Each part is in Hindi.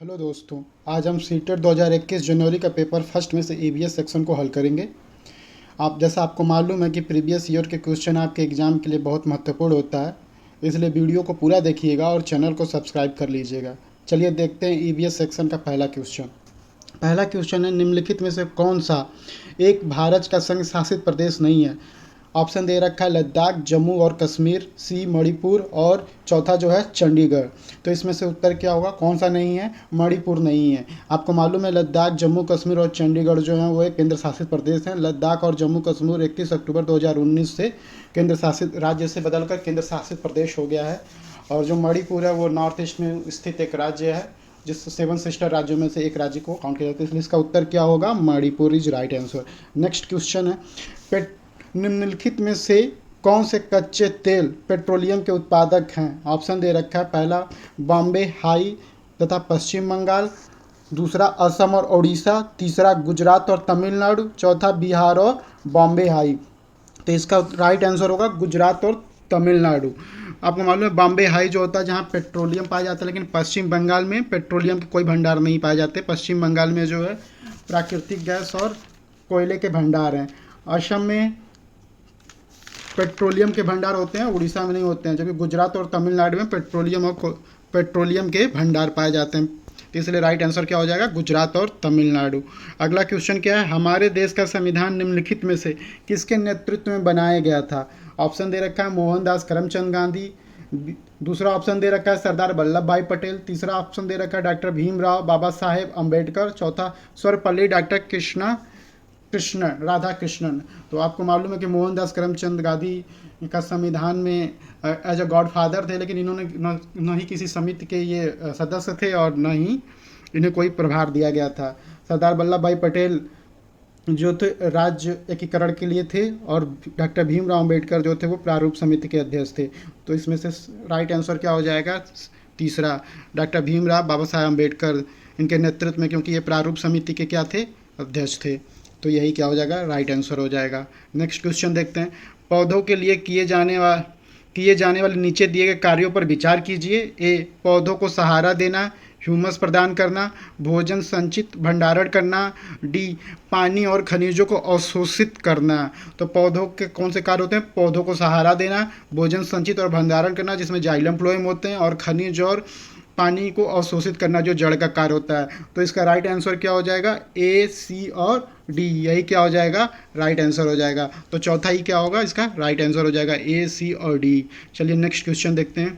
हेलो दोस्तों। आज हम सीटेट 2021 जनवरी का पेपर फर्स्ट में से ईवीएस सेक्शन को हल करेंगे। आप जैसा आपको मालूम है कि प्रीवियस ईयर के क्वेश्चन आपके एग्ज़ाम के लिए बहुत महत्वपूर्ण होता है, इसलिए वीडियो को पूरा देखिएगा और चैनल को सब्सक्राइब कर लीजिएगा। चलिए देखते हैं ईवीएस सेक्शन का पहला क्वेश्चन। पहला क्वेश्चन है, निम्नलिखित में से कौन सा एक भारत का संघ शासित प्रदेश नहीं है। ऑप्शन दे रखा है लद्दाख, जम्मू और कश्मीर, सी मणिपुर और चौथा जो है चंडीगढ़। तो इसमें से उत्तर क्या होगा, कौन सा नहीं है? मणिपुर नहीं है। आपको मालूम है लद्दाख, जम्मू कश्मीर और चंडीगढ़ जो है वो एक केंद्र शासित प्रदेश हैं। लद्दाख और जम्मू कश्मीर 31 अक्टूबर 2019 से केंद्र शासित राज्य से बदलकर केंद्र शासित प्रदेश हो गया है। और जो मणिपुर है वो नॉर्थ ईस्ट में स्थित एक राज्य है, जिस 7 सिस्टर राज्यों में से एक राज्य को काउंट किया जाता है, इसलिए इसका उत्तर क्या होगा? Manipur is right answer. Next question है, निम्नलिखित में से कौन से कच्चे तेल पेट्रोलियम के उत्पादक हैं? ऑप्शन दे रखा है, पहला बॉम्बे हाई तथा पश्चिम बंगाल, दूसरा असम और उड़ीसा, तीसरा गुजरात और तमिलनाडु, चौथा बिहार और बॉम्बे हाई। तो इसका राइट आंसर होगा गुजरात और तमिलनाडु। आपको मालूम है बॉम्बे हाई जो होता है जहाँ पेट्रोलियम पाया जाता है, लेकिन पश्चिम बंगाल में पेट्रोलियम के कोई भंडार नहीं पाए जाते। पश्चिम बंगाल में जो है प्राकृतिक गैस और कोयले के भंडार हैं। असम में पेट्रोलियम के भंडार होते हैं, उड़ीसा में नहीं होते हैं, जबकि गुजरात और तमिलनाडु में पेट्रोलियम के भंडार पाए जाते हैं। तो इसलिए राइट आंसर क्या हो जाएगा? गुजरात और तमिलनाडु। अगला क्वेश्चन क्या है, हमारे देश का संविधान निम्नलिखित में से किसके नेतृत्व में बनाया गया था? ऑप्शन दे रखा है मोहनदास करमचंद गांधी, दूसरा ऑप्शन दे रखा है सरदार वल्लभ भाई पटेल, तीसरा ऑप्शन दे रखा है डॉक्टर भीमराव बाबा साहेब अम्बेडकर, चौथा सर्वपल्ली डॉक्टर राधा कृष्णन। तो आपको मालूम है कि मोहनदास करमचंद गांधी का संविधान में एज अ गॉड फादर थे, लेकिन इन्होंने न ही किसी समिति के ये सदस्य थे और न ही इन्हें कोई प्रभार दिया गया था। सरदार वल्लभ भाई पटेल जो थे राज्य एकीकरण के लिए थे, और डॉक्टर भीमराव अम्बेडकर जो थे वो प्रारूप समिति के अध्यक्ष थे। तो इसमें से राइट आंसर क्या हो जाएगा? तीसरा, डॉक्टर भीमराव बाबा साहेब अम्बेडकर, इनके नेतृत्व में, क्योंकि ये प्रारूप समिति के क्या थे? अध्यक्ष थे। तो यही क्या हो जाएगा? राइट आंसर हो जाएगा। नेक्स्ट क्वेश्चन देखते हैं, पौधों के लिए किए जाने वाले नीचे दिए गए कार्यों पर विचार कीजिए। ए, पौधों को सहारा देना, ह्यूमस प्रदान करना, भोजन संचित भंडारण करना, डी, पानी और खनिजों को अवशोषित करना। तो पौधों के कौन से कार्य होते हैं? पौधों को सहारा देना, भोजन संचित और भंडारण करना जिसमें जाइलम फ्लोएम होते हैं, और खनिज और पानी को अवशोषित करना जो जड़ का कार्य होता है। तो इसका राइट आंसर क्या हो जाएगा? ए, सी और डी, यही क्या हो जाएगा? राइट आंसर हो जाएगा। तो चौथा ही क्या होगा? इसका राइट आंसर हो जाएगा ए, सी और डी। चलिए नेक्स्ट क्वेश्चन देखते हैं,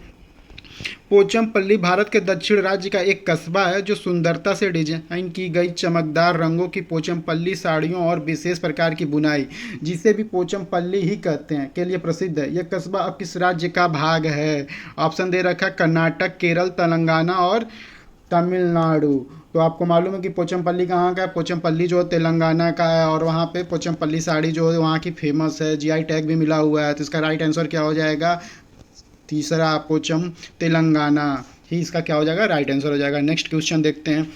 पोचमपल्ली भारत के दक्षिण राज्य का एक कस्बा है जो सुंदरता से डिजाइन की गई चमकदार रंगों की पोचमपल्ली साड़ियों और विशेष प्रकार की बुनाई, जिसे भी पोचमपल्ली ही कहते हैं, के लिए प्रसिद्ध है। यह कस्बा अब किस राज्य का भाग है? ऑप्शन दे रखा है कर्नाटक, केरल, तेलंगाना और तमिलनाडु। तो आपको मालूम है कि पोचमपल्ली कहाँ का है? पोचमपल्ली जो तेलंगाना का है, और वहाँ पे पोचमपल्ली साड़ी जो है वहाँ की फेमस है, जीआई टैग भी मिला हुआ है। तो इसका राइट आंसर क्या हो जाएगा? तीसरा, पोचम तेलंगाना ही इसका क्या हो जाएगा? राइट आंसर हो जाएगा। नेक्स्ट क्वेश्चन देखते हैं,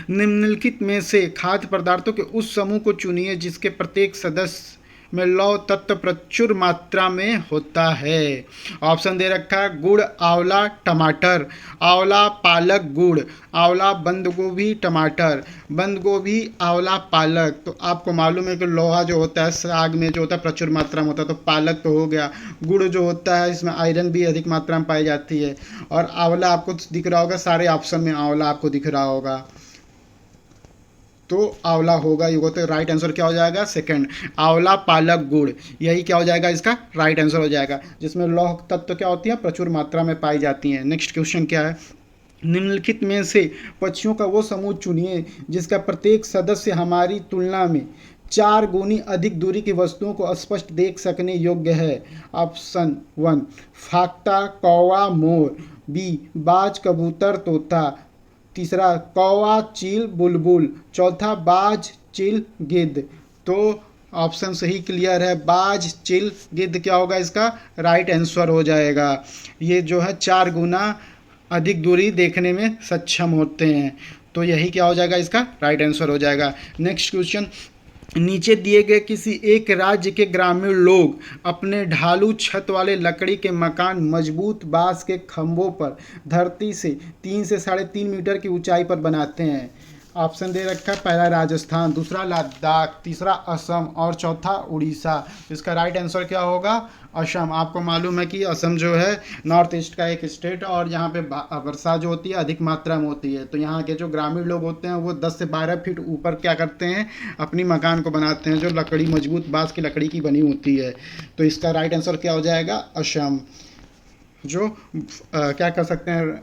निम्नलिखित में से खाद्य पदार्थों के उस समूह को चुनिए जिसके प्रत्येक सदस्य में लौह तत्व प्रचुर मात्रा में होता है। ऑप्शन दे रखा है गुड़, आंवला, टमाटर, आंवला, पालक, गुड़, आंवला, बंद गोभी, टमाटर, बंद गोभी, आंवला, पालक। तो आपको मालूम है कि लोहा जो होता है साग में जो होता है प्रचुर मात्रा में होता है, तो पालक तो हो गया। गुड़ जो होता है इसमें आयरन भी अधिक मात्रा में पाई जाती है, और आंवला आपको दिख रहा होगा, सारे ऑप्शन में आंवला आपको दिख रहा होगा, तो आंवला होगा। ये तो राइट आंसर क्या हो जाएगा? सेकंड, आंवला, पालक, गुड़, यही क्या हो जाएगा? इसका राइट आंसर हो जाएगा, जिसमें लौह तत्व क्या होती है? प्रचुर मात्रा में पाई जाती हैं। नेक्स्ट क्वेश्चन क्या है, निम्नलिखित में से पक्षियों का वो समूह चुनिए जिसका प्रत्येक सदस्य हमारी तुलना में 4 गुनी अधिक दूरी की वस्तुओं को स्पष्ट देख सकने योग्य है। ऑप्शन 1, फाख्ता, कौवा, मोर, बी, बाज, कबूतर, तोता, तीसरा कौवा, चील, बुलबुल, चौथा बाज, चील, गिद्ध। तो ऑप्शन सही क्लियर है, बाज, चिल, गिद्ध क्या होगा? इसका राइट आंसर हो जाएगा। ये जो है 4 गुना अधिक दूरी देखने में सक्षम होते हैं, तो यही क्या हो जाएगा? इसका राइट आंसर हो जाएगा। नेक्स्ट क्वेश्चन, नीचे दिए गए किसी एक राज्य के ग्रामीण लोग अपने ढालू छत वाले लकड़ी के मकान मजबूत बांस के खंभों पर धरती से 3 से 3.5 मीटर की ऊंचाई पर बनाते हैं। ऑप्शन दे रखा है, पहला राजस्थान, दूसरा लद्दाख, तीसरा असम और चौथा उड़ीसा। इसका राइट आंसर क्या होगा? असम। आपको मालूम है कि असम जो है नॉर्थ ईस्ट का एक स्टेट और यहाँ पे वर्षा जो होती है अधिक मात्रा में होती है। तो यहाँ के जो ग्रामीण लोग होते हैं वो 10 से 12 फीट ऊपर क्या करते हैं, अपनी मकान को बनाते हैं जो लकड़ी मजबूत बांस की लकड़ी की बनी होती है। तो इसका राइट आंसर क्या हो जाएगा? असम। जो क्या कर सकते हैं,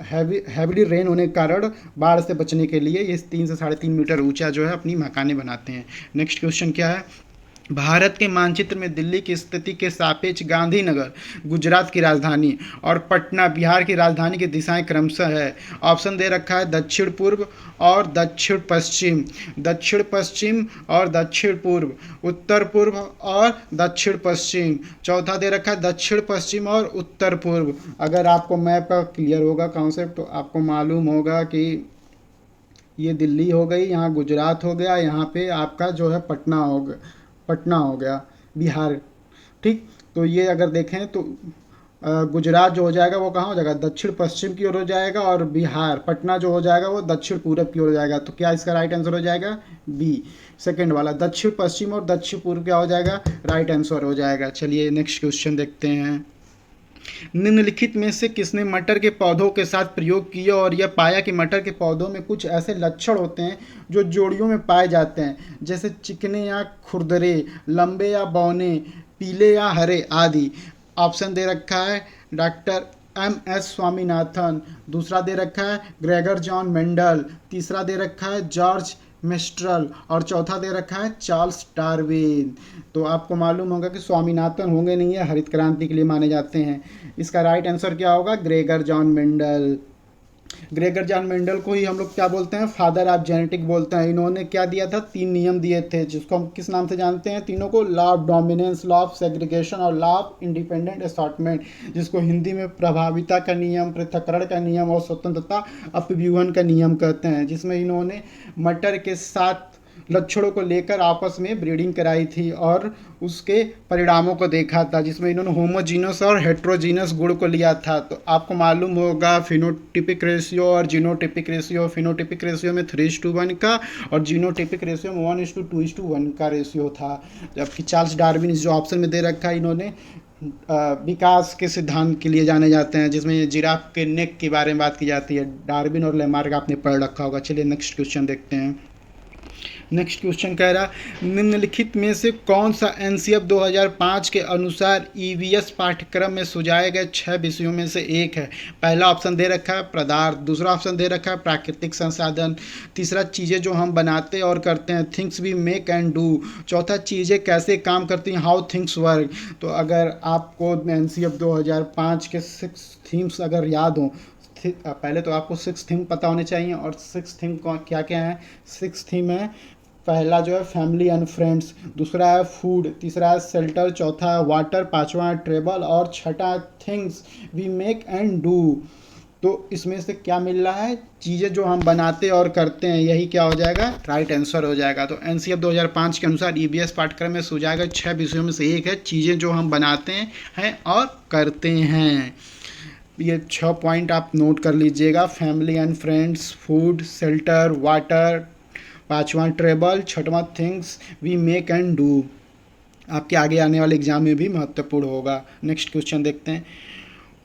हैवीली रेन होने के कारण बाढ़ से बचने के लिए ये 3 से 3.5 मीटर ऊंचा जो है अपनी मकानें बनाते हैं। नेक्स्ट क्वेश्चन क्या है? भारत के मानचित्र में दिल्ली की स्थिति के सापेक्ष गांधीनगर गुजरात की राजधानी और पटना बिहार की राजधानी की दिशाएं क्रमशः है। ऑप्शन दे रखा है दक्षिण पूर्व और दक्षिण पश्चिम, दक्षिण पश्चिम और दक्षिण पूर्व, उत्तर पूर्व और दक्षिण पश्चिम। चौथा दे रखा है दक्षिण पश्चिम और उत्तर पूर्व। अगर आपको मैप का क्लियर होगा कॉन्सेप्ट तो आपको मालूम होगा कि ये दिल्ली हो गई, यहाँ गुजरात हो गया, यहाँ पे आपका जो है पटना हो गया बिहार। ठीक, तो ये अगर देखें तो गुजरात जो हो जाएगा वो कहाँ हो जाएगा? दक्षिण पश्चिम की ओर हो जाएगा और बिहार पटना जो हो जाएगा वो दक्षिण पूरब की ओर हो जाएगा। तो क्या इसका राइट आंसर हो जाएगा? बी, सेकंड वाला, दक्षिण पश्चिम और दक्षिण पूर्व क्या हो जाएगा? राइट आंसर हो जाएगा। चलिए नेक्स्ट क्वेश्चन देखते हैं। निम्नलिखित में से किसने मटर के पौधों के साथ प्रयोग किया और यह पाया कि मटर के पौधों में कुछ ऐसे लक्षण होते हैं जो जोड़ियों में पाए जाते हैं, जैसे चिकने या खुरदरे, लंबे या बौने, पीले या हरे आदि। ऑप्शन दे रखा है डॉक्टर एम.एस. स्वामीनाथन, दूसरा दे रखा है ग्रेगर जॉन मेंडल, तीसरा दे रखा है जॉर्ज मिस्ट्रल और चौथा दे रखा है चार्ल्स डार्विन। तो आपको मालूम होगा कि स्वामीनाथन होंगे नहीं है, हरित क्रांति के लिए माने जाते हैं। इसका राइट आंसर क्या होगा? Gregor John Mendel. Gregor John Mendel को ही हम लोग क्या बोलते हैं? फादर ऑफ जेनेटिक बोलते हैं। इन्होंने क्या दिया था? 3 नियम दिए थे जिसको हम किस नाम से जानते हैं तीनों को? Law of dominance, law of segregation और लॉ ऑफ इंडिपेंडेंट असॉर्टमेंट, जिसको हिंदी में प्रभाविता का नियम, पृथक्करण का नियम और स्वतंत्रता अपव्यूहन का नियम कहते हैं। जिसमें इन्होंने मटर के साथ लक्षणों को लेकर आपस में ब्रीडिंग कराई थी और उसके परिणामों को देखा था, जिसमें इन्होंने होमोजीनस और हेट्रोजीनस गुण को लिया था। तो आपको मालूम होगा फिनोटिपिक रेशियो और जीनोटिपिक रेशियो। फिनोटिपिक रेशियो में 3:1 का और जीनोटिपिक रेशियो में 1:2:1 का रेशियो था। जबकि चार्ल्स डार्विन जो ऑप्शन में दे रखा है, इन्होंने विकास के सिद्धांत के लिए जाने जाते हैं, जिसमें जिराफ के नेक के बारे में बात की जाती है। डार्विन और लेमार्क आपने पढ़ रखा होगा। चलिए नेक्स्ट क्वेश्चन देखते हैं। नेक्स्ट क्वेश्चन कह रहा, निम्नलिखित में से कौन सा एनसीएफ 2005 के अनुसार ईवीएस पाठ्यक्रम में सुझाए गए 6 विषयों में से एक है? पहला ऑप्शन दे रखा है पदार्थ, दूसरा ऑप्शन दे रखा है प्राकृतिक संसाधन, तीसरा चीज़ें जो हम बनाते और करते हैं, things we make and do, चौथा चीज़ें कैसे काम करती हैं, हाउ थिंग्स वर्क। तो अगर आपको एनसीएफ 2005 के 6 थीम्स अगर याद हों, पहले तो आपको 6 थीम पता होने चाहिए। और 6 थीम क्या क्या है? 6 थीम है, पहला जो है फैमिली एंड फ्रेंड्स, दूसरा है फूड, तीसरा है शेल्टर, चौथा है वाटर, पांचवा है ट्रेवल और छठा things we make and do. तो इसमें से क्या मिल रहा है? चीज़ें जो हम बनाते और करते हैं, यही क्या हो जाएगा? राइट आंसर हो जाएगा। तो एनसीएफ 2005 के अनुसार ईबीएस पाठ्यक्रम में सुझाए गए 6 विषयों में से एक है चीज़ें जो हम बनाते हैं और करते हैं। ये 6 पॉइंट आप नोट कर लीजिएगा। Family and friends, food, shelter, water, पांचवा ट्रेबल, छठवां things we make and do. आपके आगे आने वाले एग्जाम में भी महत्वपूर्ण होगा। नेक्स्ट क्वेश्चन देखते हैं।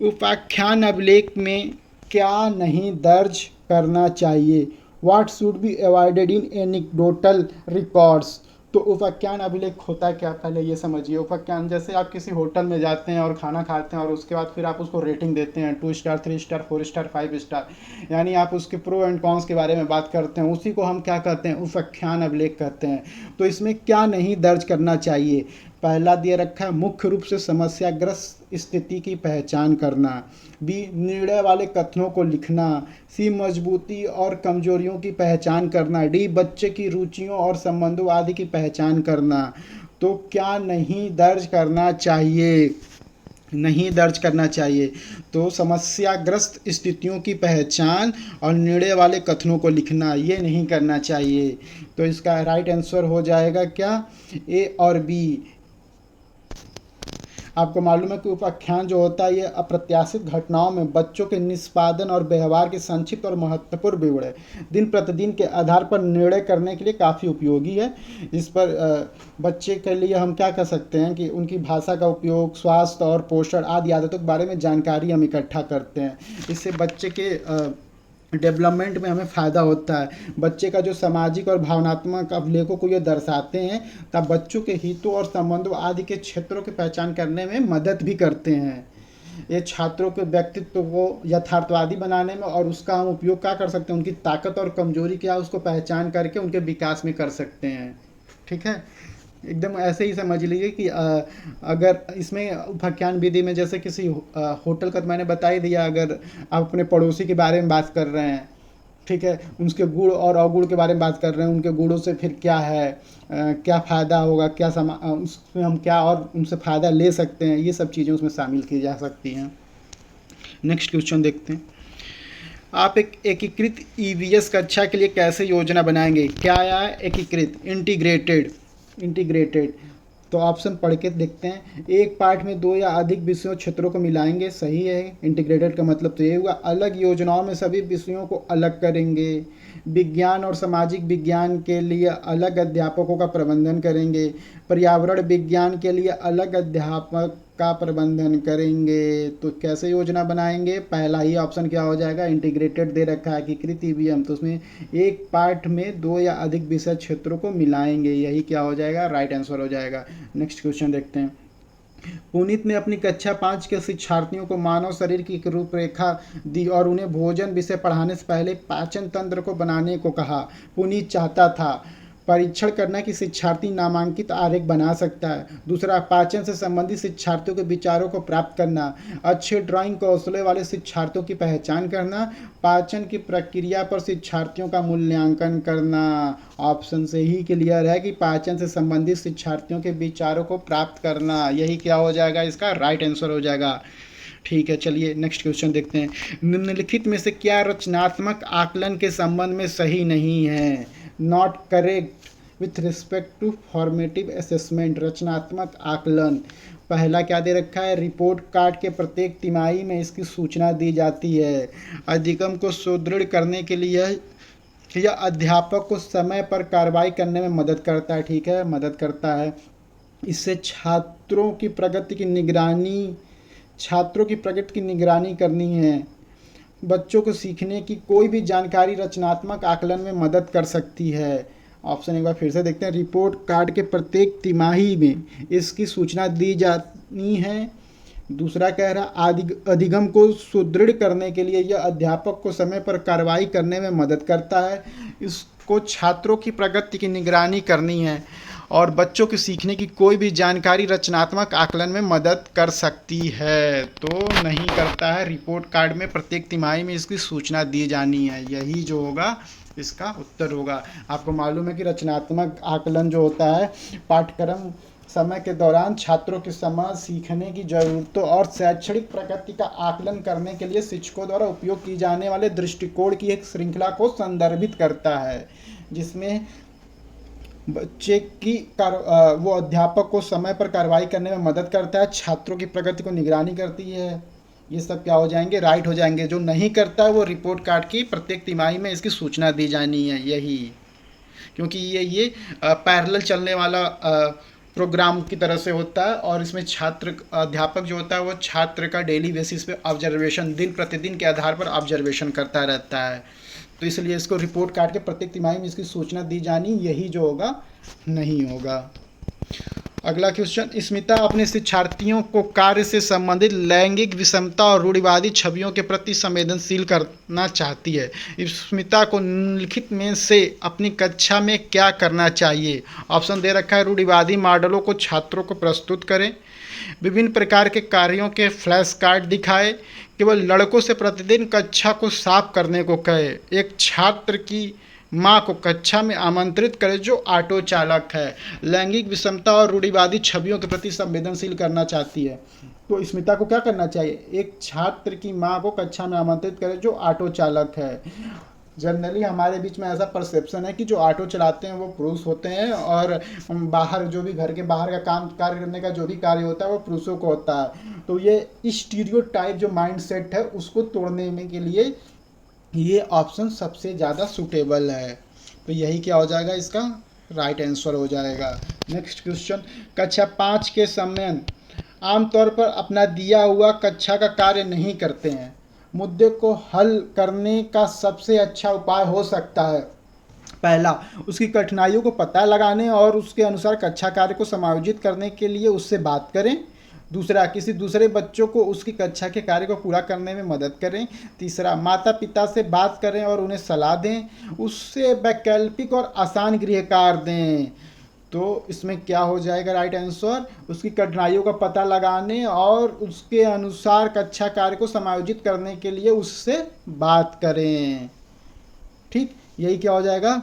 उपाख्यान अभिलेख में क्या नहीं दर्ज करना चाहिए? What should be avoided in anecdotal records. तो उपाख्यान अभिलेख होता है क्या, पहले ये समझिए। उपाख्यान, जैसे आप किसी होटल में जाते हैं और खाना खाते हैं और उसके बाद फिर आप उसको रेटिंग देते हैं 2 स्टार, 3 स्टार, 4 स्टार, 5 स्टार, यानी आप उसके प्रो एंड कॉन्स के बारे में बात करते हैं। उसी को हम क्या कहते हैं? उपाख्यान अभिलेख कहते हैं। तो इसमें क्या नहीं दर्ज करना चाहिए? पहला दिए रखा है मुख्य रूप से समस्याग्रस्त स्थिति की पहचान करना, बी निर्णय वाले कथनों को लिखना, सी मजबूती और कमजोरियों की पहचान करना, डी बच्चे की रुचियों और संबंधों आदि की पहचान करना। तो क्या नहीं दर्ज करना चाहिए? नहीं दर्ज करना चाहिए। तो समस्याग्रस्त स्थितियों की पहचान और निर्णय वाले कथनों को लिखना, ये नहीं करना चाहिए। तो इसका राइट आंसर हो जाएगा क्या, ए और बी। आपको मालूम है कि उपाख्यान जो होता है ये अप्रत्याशित घटनाओं में बच्चों के निष्पादन और व्यवहार के संक्षिप्त और महत्वपूर्ण विवरण दिन प्रतिदिन के आधार पर निर्णय करने के लिए काफ़ी उपयोगी है। इस पर बच्चे के लिए हम क्या कर सकते हैं कि उनकी भाषा का उपयोग, स्वास्थ्य और पोषण आदि आदतों के बारे में जानकारी हम इकट्ठा करते हैं। इससे बच्चे के डेवलपमेंट में हमें फ़ायदा होता है। बच्चे का जो सामाजिक और भावनात्मक अभिलेखों को ये दर्शाते हैं, तब बच्चों के हितों और संबंधों आदि के क्षेत्रों की पहचान करने में मदद भी करते हैं। ये छात्रों के व्यक्तित्व को यथार्थवादी बनाने में, और उसका हम उपयोग क्या कर सकते हैं, उनकी ताकत और कमजोरी क्या है उसको पहचान करके उनके विकास में कर सकते हैं। ठीक है, एकदम ऐसे ही समझ लीजिए कि अगर इसमें उपाख्यान विधि में जैसे किसी होटल का तो मैंने बता ही दिया, अगर आप अपने पड़ोसी के बारे में बात कर रहे हैं, ठीक है, उसके गुण और अवगुण के बारे में बात कर रहे हैं, उनके गुणों से फिर क्या है, क्या फ़ायदा होगा, क्या उसमें हम क्या और उनसे फ़ायदा ले सकते हैं, ये सब चीज़ें उसमें शामिल की जा सकती हैं। नेक्स्ट क्वेश्चन देखते हैं। आप एक एकीकृत ईवीएस कक्षा के लिए कैसे योजना बनाएंगे? क्या आया है? एकीकृत, इंटीग्रेटेड। तो ऑप्शन पढ़ के देखते हैं। एक पाठ में दो या अधिक विषयों क्षेत्रों को मिलाएंगे, सही है। इंटीग्रेटेड का मतलब तो ये हुआ। अलग योजनाओं में सभी विषयों को अलग करेंगे। विज्ञान और सामाजिक विज्ञान के लिए अलग अध्यापकों का प्रबंधन करेंगे। पर्यावरण विज्ञान के लिए अलग अध्यापक का प्रबंधन करेंगे। तो कैसे योजना बनाएंगे? पहला ही ऑप्शन क्या हो जाएगा, इंटीग्रेटेड दे रखा है, एकीकृत ईवीएम, तो उसमें एक पाठ में दो या अधिक विषय क्षेत्रों को मिलाएंगे, यही क्या हो जाएगा, राइट आंसर हो जाएगा। नेक्स्ट क्वेश्चन देखते हैं। पुनीत ने अपनी कक्षा 5 के शिक्षार्थियों को मानव शरीर की एक रूपरेखा दी और उन्हें भोजन विषय पढ़ाने से पहले पाचन तंत्र को बनाने को कहा। पुनीत चाहता था परीक्षण करना कि शिक्षार्थी नामांकित आरेख बना सकता है। दूसरा, पाचन से संबंधित शिक्षार्थियों के विचारों को प्राप्त करना। अच्छे ड्राइंग कौशलों वाले शिक्षार्थियों की पहचान करना। पाचन की प्रक्रिया पर शिक्षार्थियों का मूल्यांकन करना। ऑप्शन से ही क्लियर है कि पाचन से संबंधित शिक्षार्थियों के विचारों को प्राप्त करना, यही क्या हो जाएगा, इसका राइट आंसर हो जाएगा। ठीक है, चलिए नेक्स्ट क्वेश्चन देखते हैं। निम्नलिखित में से क्या रचनात्मक आकलन के संबंध में सही नहीं है? Not correct with respect to formative assessment. रचनात्मक आकलन, पहला क्या दे रखा है, रिपोर्ट कार्ड के प्रत्येक तिमाही में इसकी सूचना दी जाती है। अधिगम को सुदृढ़ करने के लिए यह अध्यापक को समय पर कार्रवाई करने में मदद करता है। ठीक है, मदद करता है। इससे छात्रों की प्रगति की निगरानी करनी है। बच्चों को सीखने की कोई भी जानकारी रचनात्मक आकलन में मदद कर सकती है। ऑप्शन एक बार फिर से देखते हैं। रिपोर्ट कार्ड के प्रत्येक तिमाही में इसकी सूचना दी जानी है। दूसरा कह रहा, अधिगम को सुदृढ़ करने के लिए यह अध्यापक को समय पर कार्रवाई करने में मदद करता है। इसको छात्रों की प्रगति की निगरानी करनी है और बच्चों के सीखने की कोई भी जानकारी रचनात्मक आकलन में मदद कर सकती है। तो नहीं करता है। रिपोर्ट कार्ड में प्रत्येक तिमाही में इसकी सूचना दी जानी है, यही जो होगा इसका उत्तर होगा। आपको मालूम है कि रचनात्मक आकलन जो होता है, पाठ्यक्रम समय के दौरान छात्रों की समझ, सीखने की ज़रूरतों और शैक्षणिक प्रगति का आकलन करने के लिए शिक्षकों द्वारा उपयोग की जाने वाले दृष्टिकोण की एक श्रृंखला को संदर्भित करता है, जिसमें बच्चे की वो अध्यापक को समय पर कार्रवाई करने में मदद करता है, छात्रों की प्रगति को निगरानी करती है। ये सब क्या हो जाएंगे, राइट हो जाएंगे। जो नहीं करता है वो रिपोर्ट कार्ड की प्रत्येक तिमाही में इसकी सूचना दी जानी है, यही, क्योंकि ये पैरेलल चलने वाला प्रोग्राम की तरह से होता है और इसमें छात्र अध्यापक जो होता है वो छात्र का डेली बेसिस पे ऑब्जर्वेशन, दिन प्रतिदिन के आधार पर ऑब्जर्वेशन करता रहता है। तो इसलिए इसको रिपोर्ट कार्ड के प्रत्येक तिमाही में इसकी सूचना दी जानी, यही जो होगा नहीं होगा। अगला क्वेश्चन, स्मिता अपने शिक्षार्थियों को कार्य से संबंधित लैंगिक विषमता और रूढ़िवादी छवियों के प्रति संवेदनशील करना चाहती है। स्मिता को निम्नलिखित में से अपनी कक्षा में क्या करना चाहिए? ऑप्शन दे रखा है। रूढ़िवादी मॉडलों को छात्रों को प्रस्तुत करें, विभिन्न प्रकार के कार्यों के फ्लैश कार्ड दिखाए, केवल लड़कों से प्रतिदिन कक्षा को साफ करने को कहे, एक छात्र की माँ को कक्षा में आमंत्रित करें जो ऑटो चालक है। लैंगिक विषमता और रूढ़िवादी छवियों के प्रति संवेदनशील करना चाहती है। तो स्मिता को क्या करना चाहिए, एक छात्र की माँ को कक्षा में आमंत्रित करे जो ऑटो चालक है। जनरली हमारे बीच में ऐसा परसेप्शन है कि जो ऑटो चलाते हैं वो पुरुष होते हैं, और बाहर जो भी घर के बाहर का काम कार्य करने का जो भी कार्य होता है वो पुरुषों को होता है। तो ये स्टीरियोटाइप जो माइंड सेट है उसको तोड़ने में के लिए ये ऑप्शन सबसे ज़्यादा सूटेबल है। तो यही क्या हो जाएगा, इसका राइट आंसर हो जाएगा। नेक्स्ट क्वेश्चन, कक्षा 5 के समय आमतौर पर अपना दिया हुआ कक्षा का कार्य नहीं करते हैं। मुद्दे को हल करने का सबसे अच्छा उपाय हो सकता है, पहला, उसकी कठिनाइयों को पता लगाने और उसके अनुसार कक्षा कार्य को समायोजित करने के लिए उससे बात करें। दूसरा, किसी दूसरे बच्चों को उसकी कक्षा के कार्य को पूरा करने में मदद करें। तीसरा, माता पिता से बात करें और उन्हें सलाह दें, उससे वैकल्पिक और आसान गृह कार्य दें। तो इसमें क्या हो जाएगा राइट आंसर, उसकी कठिनाइयों का पता लगाने और उसके अनुसार कक्षा कार्य को समायोजित करने के लिए उससे बात करें। ठीक, यही क्या हो जाएगा,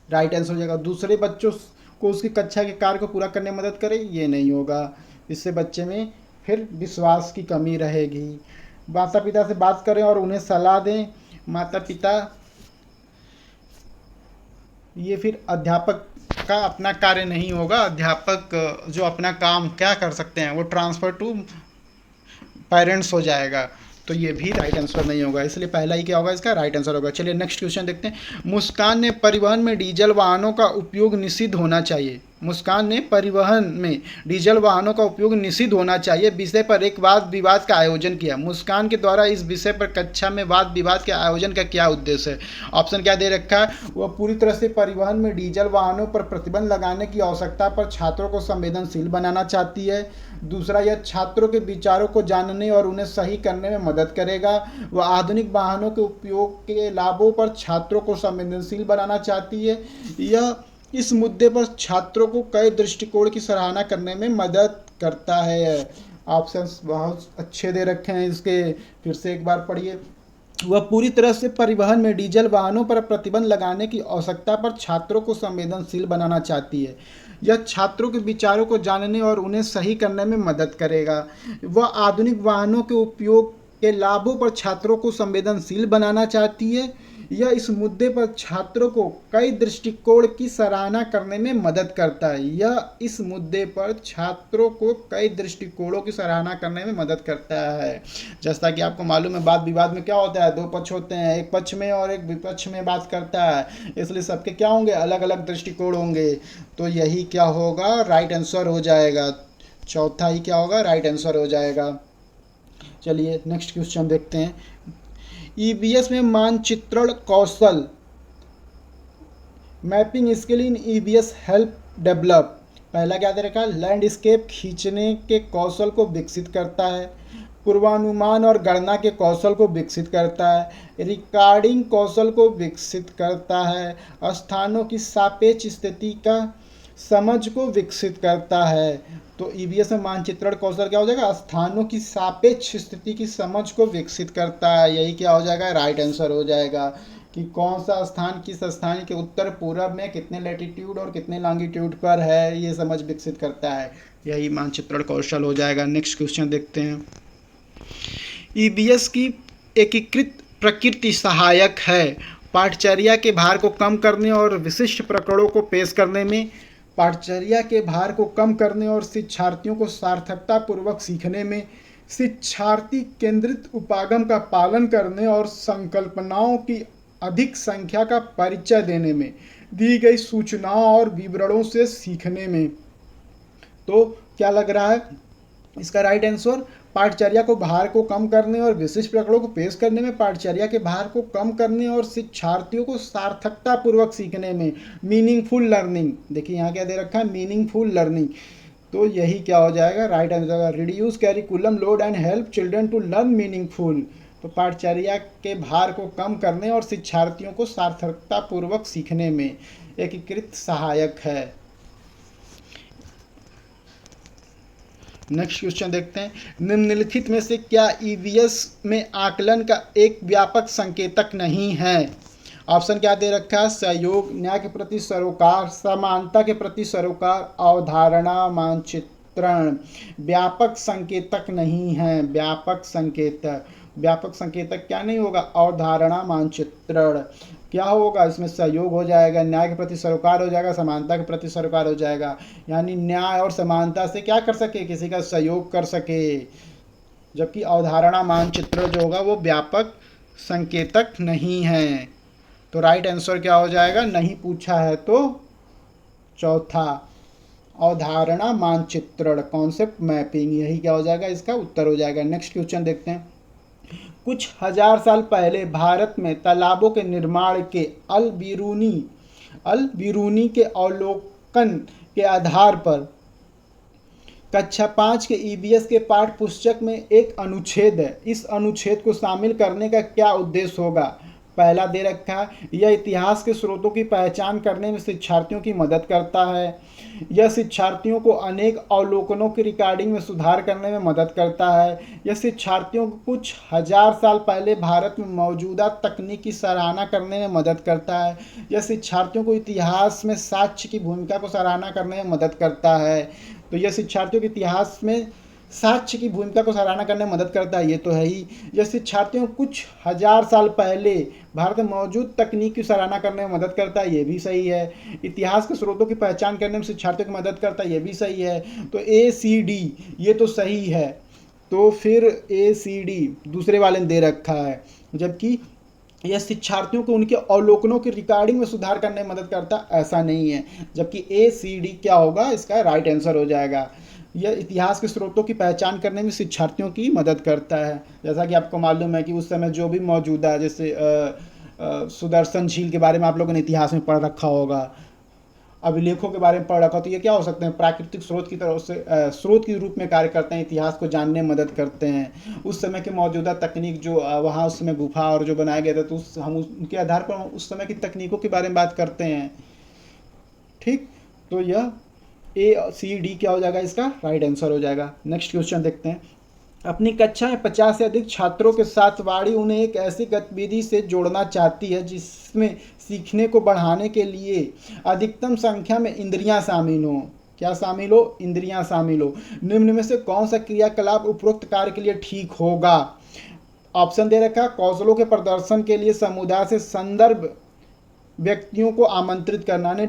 राइट आंसर हो जाएगा। दूसरे बच्चों को उसकी कक्षा के कार्य को पूरा करने में मदद करें, ये नहीं होगा, इससे बच्चे में फिर विश्वास की कमी रहेगी। माता पिता से बात करें और उन्हें सलाह दें, माता पिता, ये फिर अध्यापक का अपना कार्य नहीं होगा। अध्यापक जो अपना काम क्या कर सकते हैं वो ट्रांसफ़र टू पेरेंट्स हो जाएगा, तो ये भी राइट आंसर नहीं होगा, इसलिए पहला ही क्या होगा, इसका राइट आंसर होगा। चलिए नेक्स्ट क्वेश्चन देखते हैं। मुस्कान ने परिवहन में डीजल वाहनों का उपयोग निषिद्ध होना चाहिए। मुस्कान ने परिवहन में डीजल वाहनों का उपयोग निषिद्ध होना चाहिए विषय पर एक वाद विवाद का आयोजन किया। मुस्कान के द्वारा इस विषय पर कक्षा में वाद विवाद के आयोजन का क्या उद्देश्य है। ऑप्शन क्या दे रखा है, वह पूरी तरह से परिवहन में डीजल वाहनों पर प्रतिबंध लगाने की आवश्यकता पर छात्रों को संवेदनशील बनाना चाहती है। दूसरा, यह छात्रों के विचारों को जानने और उन्हें सही करने में मदद करेगा। वह आधुनिक वाहनों के उपयोग के लाभों पर छात्रों को संवेदनशील बनाना चाहती है। यह इस मुद्दे पर छात्रों को कई दृष्टिकोण की सराहना करने में मदद करता है। ऑप्शंस बहुत अच्छे दे रखे हैं इसके, फिर से एक बार पढ़िए। वह पूरी तरह से परिवहन में डीजल वाहनों पर प्रतिबंध लगाने की आवश्यकता पर छात्रों को संवेदनशील बनाना चाहती है। यह छात्रों के विचारों को जानने और उन्हें सही करने में मदद करेगा। वह आधुनिक वाहनों के उपयोग के लाभों पर छात्रों को संवेदनशील बनाना चाहती है। यह इस मुद्दे पर छात्रों को कई दृष्टिकोण की सराहना करने में मदद करता है। यह इस मुद्दे पर छात्रों को कई दृष्टिकोणों की सराहना करने में मदद करता है। जैसा कि आपको मालूम है, वाद विवाद में क्या होता है, दो पक्ष होते हैं, एक पक्ष में और एक विपक्ष में बात करता है, इसलिए सबके क्या होंगे, अलग अलग दृष्टिकोण होंगे। तो यही क्या होगा, राइट आंसर हो जाएगा। चौथा ही क्या होगा, राइट आंसर हो जाएगा। चलिए नेक्स्ट क्वेश्चन देखते हैं। ईवीएस में मानचित्रण कौशल, mapping skill in EVS help develop. पहला क्या दे रखा है, लैंडस्केप खींचने के कौशल को विकसित करता है, पूर्वानुमान और गणना के कौशल को विकसित करता है, रिकॉर्डिंग कौशल को विकसित करता है, स्थानों की सापेक्ष स्थिति का समझ को विकसित करता है। तो ईवीएस में मानचित्रण कौशल क्या हो जाएगा, स्थानों की सापेक्ष स्थिति की समझ को विकसित करता है। यही क्या हो जाएगा, राइट आंसर हो जाएगा कि कौन सा स्थान किस स्थान के उत्तर पूर्व में कितने लैटिट्यूड और कितने लॉन्गिट्यूड पर है, ये समझ विकसित करता है। यही मानचित्रण कौशल हो जाएगा। नेक्स्ट क्वेश्चन देखते हैं। ईवीएस की एकीकृत प्रकृति सहायक है, पाठचर्या के भार को कम करने और विशिष्ट प्रकरणों को पेश करने में, पाठचर्या के भार को कम करने और शिक्षार्थियों को सार्थकता पूर्वक सीखने में, शिक्षार्थी केंद्रित उपागम का पालन करने और संकल्पनाओं की अधिक संख्या का परिचय देने में, दी गई सूचनाओं और विवरणों से सीखने में। तो क्या लग रहा है इसका राइट आंसर, पाठचर्या को भार को कम करने और विशिष्ट प्रकरणों को पेश करने में, पाठचर्या के भार को कम करने और शिक्षार्थियों को सार्थकता पूर्वक सीखने में, मीनिंगफुल लर्निंग। देखिए यहाँ क्या दे रखा है, मीनिंगफुल लर्निंग। तो यही क्या हो जाएगा, right answer. Reduce curriculum load and help children to learn meaningful. तो पाठचर्या के भार को कम करने और शिक्षार्थियों को सार्थकता पूर्वक सीखने में एकीकृत सहायक है। नेक्स्ट क्वेश्चन देखते हैं। निम्नलिखित में से क्या ईवीएस में आकलन का एक व्यापक संकेतक नहीं है। ऑप्शन क्या दे रखा है, सहयोग, न्याय के प्रति सरोकार, समानता के प्रति सरोकार, अवधारणा मानचित्र मानचित्रण व्यापक संकेतक नहीं है। व्यापक संकेतक क्या नहीं होगा? अवधारणा मानचित्रण। क्या होगा इसमें? सहयोग हो जाएगा, न्याय के प्रति सरोकार हो जाएगा, समानता के प्रति सरोकार हो जाएगा। यानी न्याय और समानता से क्या कर सके? किसी का सहयोग कर सके। जबकि अवधारणा मानचित्र जो होगा वो व्यापक संकेतक नहीं है। तो राइट आंसर क्या हो जाएगा? नहीं पूछा है तो चौथा अवधारणा मानचित्रण, कॉन्सेप्ट मैपिंग, यही क्या हो जाएगा? इसका उत्तर हो जाएगा। नेक्स्ट क्वेश्चन देखते हैं। कुछ हजार साल पहले भारत में तालाबों के निर्माण के अल बिरूनी के अवलोकन के आधार पर कक्षा 5 के ईवीएस के पाठ्य पुस्तक में एक अनुच्छेद है। इस अनुच्छेद को शामिल करने का क्या उद्देश्य होगा? पहला दे रखा है, यह इतिहास के स्रोतों की पहचान करने में शिक्षार्थियों की मदद करता है। यह शिक्षार्थियों को अनेक अवलोकनों की रिकॉर्डिंग में सुधार करने में मदद करता है। यह शिक्षार्थियों को कुछ हजार साल पहले भारत में मौजूदा तकनीक की सराहना करने में मदद करता है। यह शिक्षार्थियों को इतिहास में साक्ष्य की भूमिका को सराहना करने में मदद करता है। तो यह शिक्षार्थियों के इतिहास में साक्ष्य की भूमिका को सराहना करने में मदद करता है, ये तो है ही। यह शिक्षार्थियों को कुछ हजार साल पहले भारत में मौजूद तकनीक की सराहना करने में मदद करता है, ये भी सही है। इतिहास के स्रोतों की पहचान करने में शिक्षार्थियों की मदद करता है, ये भी सही है। तो ACD ये तो सही है। तो फिर ACD दूसरे वाले ने दे रखा है। जबकि यह शिक्षार्थियों को उनके अवलोकनों की रिकॉर्डिंग में सुधार करने में मदद करता, ऐसा नहीं है। जबकि ACD क्या होगा? इसका राइट आंसर हो जाएगा। यह इतिहास के स्रोतों की पहचान करने में शिक्षार्थियों की मदद करता है। जैसा कि आपको मालूम है कि उस समय जो भी मौजूदा है, जैसे सुदर्शन झील के बारे में आप लोगों ने इतिहास में पढ़ रखा होगा, अभिलेखों के बारे में पढ़ रखा हो, तो ये क्या हो सकते हैं? प्राकृतिक स्रोत की तरफ से स्रोत के रूप में कार्य करते हैं, इतिहास को जानने में मदद करते हैं। उस समय के मौजूदा तकनीक जो वहाँ उस समय गुफा और जो बनाए गए थे, तो हम उनके आधार पर उस समय की तकनीकों के बारे में बात करते हैं। ठीक, तो यह ACD क्या हो जाएगा? इसका राइट आंसर हो जाएगा। नेक्स्ट क्वेश्चन देखते हैं। अपनी कक्षा में 50 से अधिक छात्रों के साथ वाणी उन्हें एक ऐसी गतिविधि से जोड़ना चाहती है जिसमें सीखने को बढ़ाने के लिए अधिकतम संख्या में इंद्रियां शामिल हो। क्या शामिल हो? इंद्रियां शामिल हो। निम्न में से कौन सा क्रियाकलाप उपरोक्त कार्य के लिए ठीक होगा? ऑप्शन दे रखा, कौशलों के प्रदर्शन के लिए समुदाय से संदर्भ व्यक्तियों को आमंत्रित करना, ने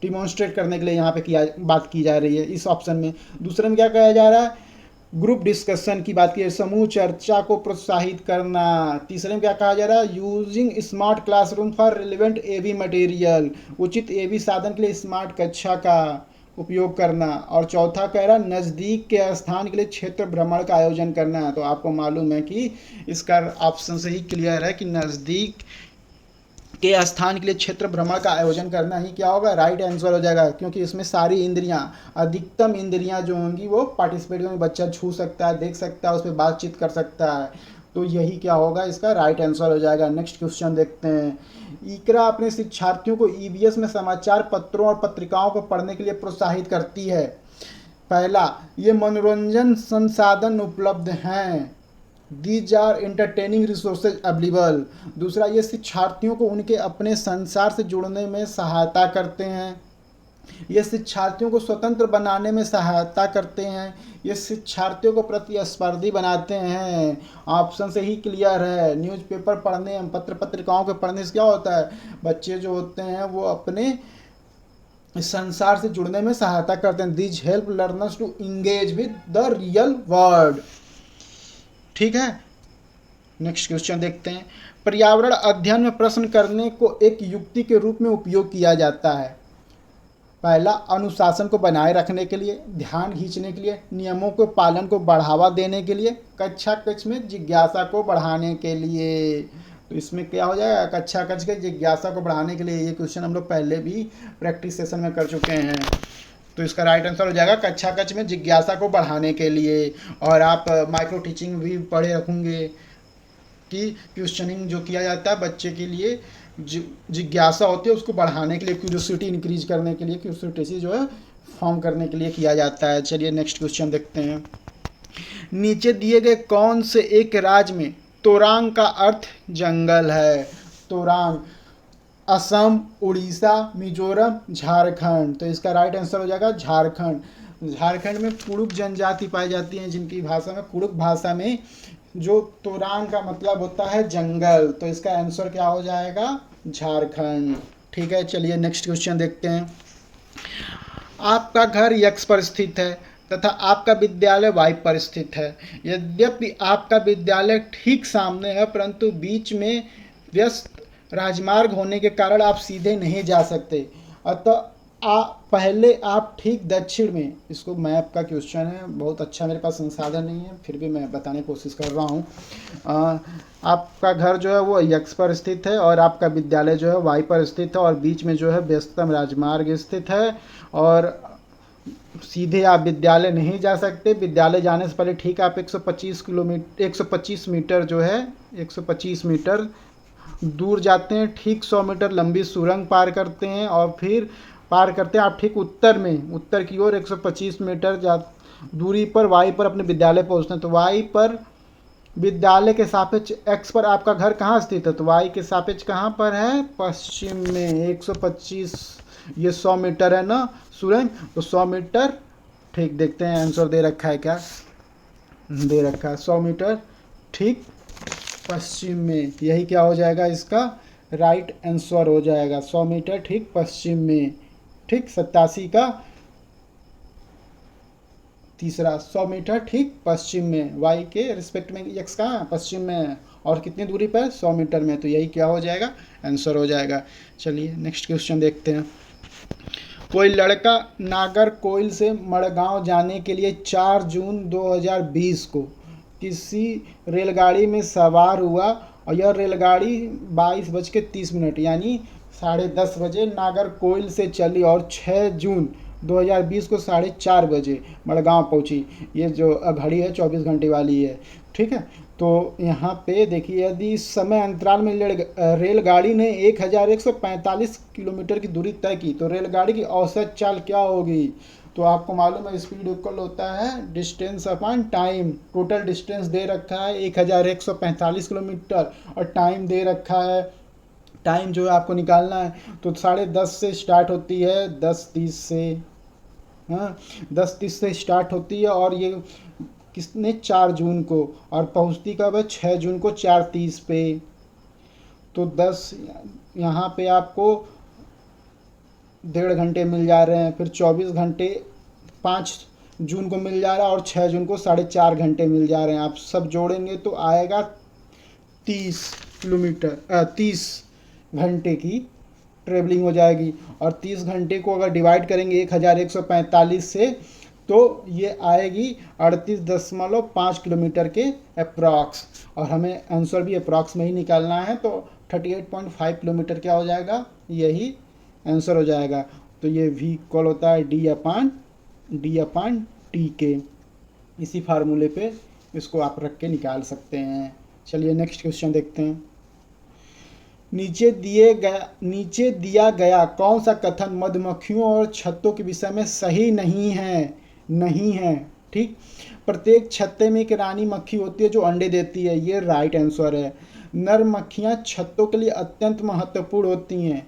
डिमॉन्स्ट्रेट करने के लिए यहाँ पे बात की जा रही है इस ऑप्शन में। दूसरे में क्या कहा जा रहा है? ग्रुप डिस्कशन की बात की है, समूह चर्चा को प्रोत्साहित करना। तीसरे में क्या कहा जा रहा है? Using smart classroom for relevant AV material, उचित AV साधन के लिए स्मार्ट कक्षा का उपयोग करना। और चौथा कह रहा है नज़दीक के स्थान के लिए क्षेत्र भ्रमण का आयोजन करना। तो आपको मालूम है कि इसका ऑप्शन से ही क्लियर है कि नज़दीक के स्थान के लिए क्षेत्र भ्रमण का आयोजन करना ही क्या होगा? राइट आंसर हो जाएगा। क्योंकि इसमें सारी इंद्रियां, अधिकतम इंद्रियां जो होंगी वो पार्टिसिपेट करेंगी। बच्चा छू सकता है, देख सकता है, उस पर बातचीत कर सकता है। तो यही क्या होगा? इसका राइट आंसर हो जाएगा। नेक्स्ट क्वेश्चन देखते हैं। इकरा अपने शिक्षार्थियों को EVS में समाचार पत्रों और पत्रिकाओं को पढ़ने के लिए प्रोत्साहित करती है। पहला, ये मनोरंजन संसाधन उपलब्ध हैं, these are entertaining resources available. दूसरा, ये शिक्षार्थियों को उनके अपने संसार से जुड़ने में सहायता करते हैं। ये शिक्षार्थियों को स्वतंत्र बनाने में सहायता करते हैं। ये शिक्षार्थियों को प्रतिस्पर्धी बनाते हैं। ऑप्शन से ही क्लियर है। न्यूज़पेपर पढ़ने, पत्र पत्रिकाओं के पढ़ने से क्या होता है? बच्चे जो होते हैं वो अपने संसार से जुड़ने में सहायता करते हैं। These help learners to engage with the real world. ठीक है, नेक्स्ट क्वेश्चन देखते हैं। पर्यावरण अध्ययन में प्रश्न करने को एक युक्ति के रूप में उपयोग किया जाता है। पहला, अनुशासन को बनाए रखने के लिए, ध्यान खींचने के लिए, नियमों के पालन को बढ़ावा देने के लिए, कक्षा कक्ष में जिज्ञासा को बढ़ाने के लिए। तो इसमें क्या हो जाएगा? कक्षा कक्ष के जिज्ञासा को बढ़ाने के लिए। ये क्वेश्चन हम लोग पहले भी प्रैक्टिस सेशन में कर चुके हैं। तो इसका राइट आंसर हो जाएगा कक्षा कक्ष में जिज्ञासा को बढ़ाने के लिए। और आप माइक्रो टीचिंग भी पढ़े रखोगे कि क्वेश्चनिंग जो किया जाता है बच्चे के लिए, जिज्ञासा होती है उसको बढ़ाने के लिए, क्यूरियोसिटी इंक्रीज करने के लिए, क्यूरियोसिटी जो है फॉर्म करने के लिए किया जाता है। चलिए नेक्स्ट क्वेश्चन देखते हैं। नीचे दिए गए कौन से एक राज्य में तोरांग का अर्थ जंगल है? तोरांग असम, उड़ीसा, मिजोरम, झारखंड। तो इसका राइट आंसर हो जाएगा झारखंड। झारखंड में कुड़ुक जनजाति पाई जाती है, जिनकी भाषा में कुड़ुक भाषा में जो तोरान का मतलब होता है जंगल। तो इसका आंसर क्या हो जाएगा? झारखंड। ठीक है, चलिए नेक्स्ट क्वेश्चन देखते हैं। आपका घर यक्स पर स्थित है तथा आपका विद्यालय वाई पर स्थित है। यद्यपि आपका विद्यालय ठीक सामने है, परंतु बीच में व्यस्त राजमार्ग होने के कारण आप सीधे नहीं जा सकते। अतः पहले आप ठीक दक्षिण में, इसको मैप का क्वेश्चन है, बहुत अच्छा, मेरे पास संसाधन नहीं है फिर भी मैं बताने की कोशिश कर रहा हूँ। आपका घर जो है वो यक्स पर स्थित है और आपका विद्यालय जो है वाई पर स्थित है और बीच में जो है व्यस्ततम राजमार्ग स्थित है और सीधे आप विद्यालय नहीं जा सकते। विद्यालय जाने से पहले ठीक आप 125 मीटर जो है 125 मीटर दूर जाते हैं, ठीक 100 मीटर लंबी सुरंग पार करते हैं और फिर पार करते हैं आप ठीक उत्तर की ओर 125 मीटर दूरी पर वाई पर अपने विद्यालय पहुंचते हैं। तो वाई पर विद्यालय के सापेक्ष एक्स पर आपका घर कहाँ स्थित है? तो वाई के सापेक्ष कहाँ पर है? पश्चिम में। 125 ये 100 मीटर है ना सुरंग, तो 100 मीटर। ठीक, देखते हैं आंसर दे रखा है क्या? दे रखा है 100 मीटर ठीक पश्चिम में। यही क्या हो जाएगा? इसका राइट आंसर हो जाएगा 100 मीटर ठीक पश्चिम में। ठीक, 87 का तीसरा 100 मीटर ठीक पश्चिम में। वाई के रिस्पेक्ट में एक्स कहाँ? पश्चिम में। और कितनी दूरी पर? 100 मीटर में। तो यही क्या हो जाएगा? आंसर हो जाएगा। चलिए नेक्स्ट क्वेश्चन देखते हैं। कोई लड़का नागरकोइल से मड़गांव जाने के लिए 4 जून 2020 को किसी रेलगाड़ी में सवार हुआ और यह रेलगाड़ी 22:30 यानी 10:30 बजे नागरकोइल से चली और 6 जून 2020 को 4:30 बजे मड़गांव पहुंची। ये जो घड़ी है 24 घंटे वाली है। ठीक है, तो यहाँ पे देखिए, यदि इस समय अंतराल में रेलगाड़ी ने 1145 किलोमीटर की दूरी तय की तो रेलगाड़ी की औसत चाल क्या होगी? तो आपको मालूम है स्पीड इक्वल होता है distance upon time. Total distance दे रखा है 1145 किलोमीटर और टाइम दे रखा है, टाइम जो है आपको निकालना है। तो 10:30 से स्टार्ट होती है, 10:30 से, हाँ 10:30 से स्टार्ट होती है और ये किसने 4 जून को, और पहुंचती कब है? 6 जून को 4:30 पे। तो 10 यहाँ पे आपको 1.5 घंटे मिल जा रहे हैं, फिर 24 घंटे 5 जून को मिल जा रहा है और 6 जून को 4.5 घंटे मिल जा रहे हैं। आप सब जोड़ेंगे तो आएगा 30 घंटे की ट्रेवलिंग हो जाएगी। और 30 घंटे को अगर डिवाइड करेंगे 1145 से तो ये आएगी 38.5 किलोमीटर के अप्रॉक्स। और हमें आंसर भी अप्रॉक्स में ही निकालना है, तो 38.5 किलोमीटर क्या हो जाएगा? यही आंसर हो जाएगा। तो ये v इक्वल होता है d अपान टी के। इसी फार्मूले पे इसको आप रख के निकाल सकते हैं। चलिए नेक्स्ट क्वेश्चन देखते हैं। नीचे दिया गया कौन सा कथन मधुमक्खियों और छत्तों के विषय में सही नहीं है? ठीक, प्रत्येक छत्ते में एक रानी मक्खी होती है जो अंडे देती है, ये राइट आंसर है। नर मक्खियां छत्तों के लिए अत्यंत महत्वपूर्ण होती हैं।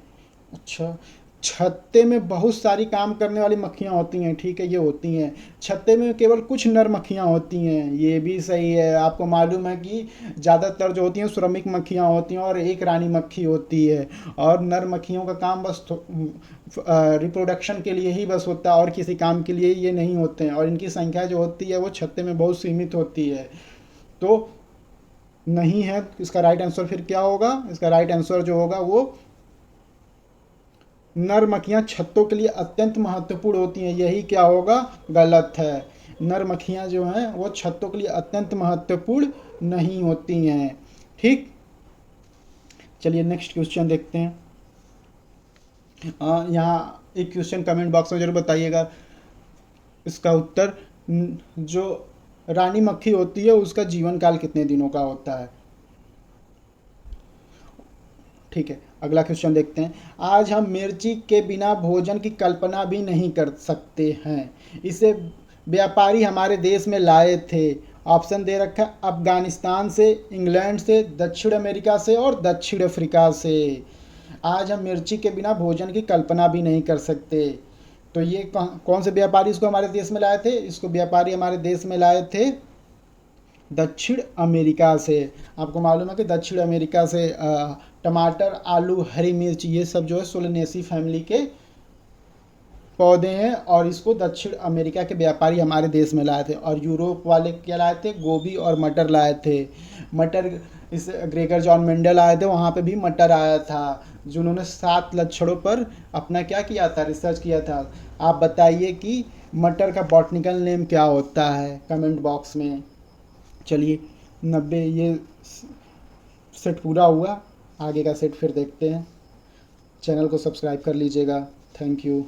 अच्छा, छत्ते में बहुत सारी काम करने वाली मक्खियाँ होती हैं, ठीक है, ये होती हैं। छत्ते में केवल कुछ नर मक्खियाँ होती हैं, ये भी सही है। आपको मालूम है कि ज़्यादातर जो होती हैं श्रमिक मक्खियाँ होती हैं और एक रानी मक्खी होती है। और नर मक्खियों का काम बस रिप्रोडक्शन के लिए ही बस होता है और किसी काम के लिए ये नहीं होते हैं। और इनकी संख्या जो होती है वो छत्ते में बहुत सीमित होती है। तो नहीं है, इसका राइट आंसर फिर क्या होगा? इसका राइट आंसर जो होगा वो नर मक्खियाँ छत्तों के लिए अत्यंत महत्वपूर्ण होती हैं, यही क्या होगा? गलत है। नर मक्खियाँ जो हैं वो छत्तों के लिए अत्यंत महत्वपूर्ण नहीं होती हैं। ठीक, चलिए नेक्स्ट क्वेश्चन देखते हैं। यहाँ एक क्वेश्चन कमेंट बॉक्स में जरूर बताइएगा इसका उत्तर। जो रानी मक्खी होती है उसका जीवन काल कितने दिनों का होता है? ठीक है, अगला क्वेश्चन देखते हैं। आज हम मिर्ची के बिना भोजन की कल्पना भी नहीं कर सकते हैं। इसे व्यापारी हमारे देश में लाए थे। ऑप्शन दे रखा है अफगानिस्तान से, इंग्लैंड से, दक्षिण अमेरिका से और दक्षिण अफ्रीका से। आज हम मिर्ची के बिना भोजन की कल्पना भी नहीं कर सकते। तो ये कौन से व्यापारी इसको हमारे देश में लाए थे? इसको व्यापारी हमारे देश में लाए थे दक्षिण अमेरिका से। आपको मालूम है कि दक्षिण अमेरिका से टमाटर, आलू, हरी मिर्च ये सब जो है सोलेनेसी फैमिली के पौधे हैं, और इसको दक्षिण अमेरिका के व्यापारी हमारे देश में लाए थे। और यूरोप वाले क्या लाए थे? गोभी और मटर लाए थे। मटर इस ग्रेगर जॉन मेंडल आए थे, वहाँ पे भी मटर आया था, जिन्होंने 7 लक्षणों पर अपना क्या किया था? रिसर्च किया था। आप बताइए कि मटर का बॉटनिकल नेम क्या होता है? कमेंट बॉक्स में। चलिए 90 ये सेट पूरा हुआ, आगे का सेट फिर देखते हैं। चैनल को सब्सक्राइब कर लीजिएगा। Thank you.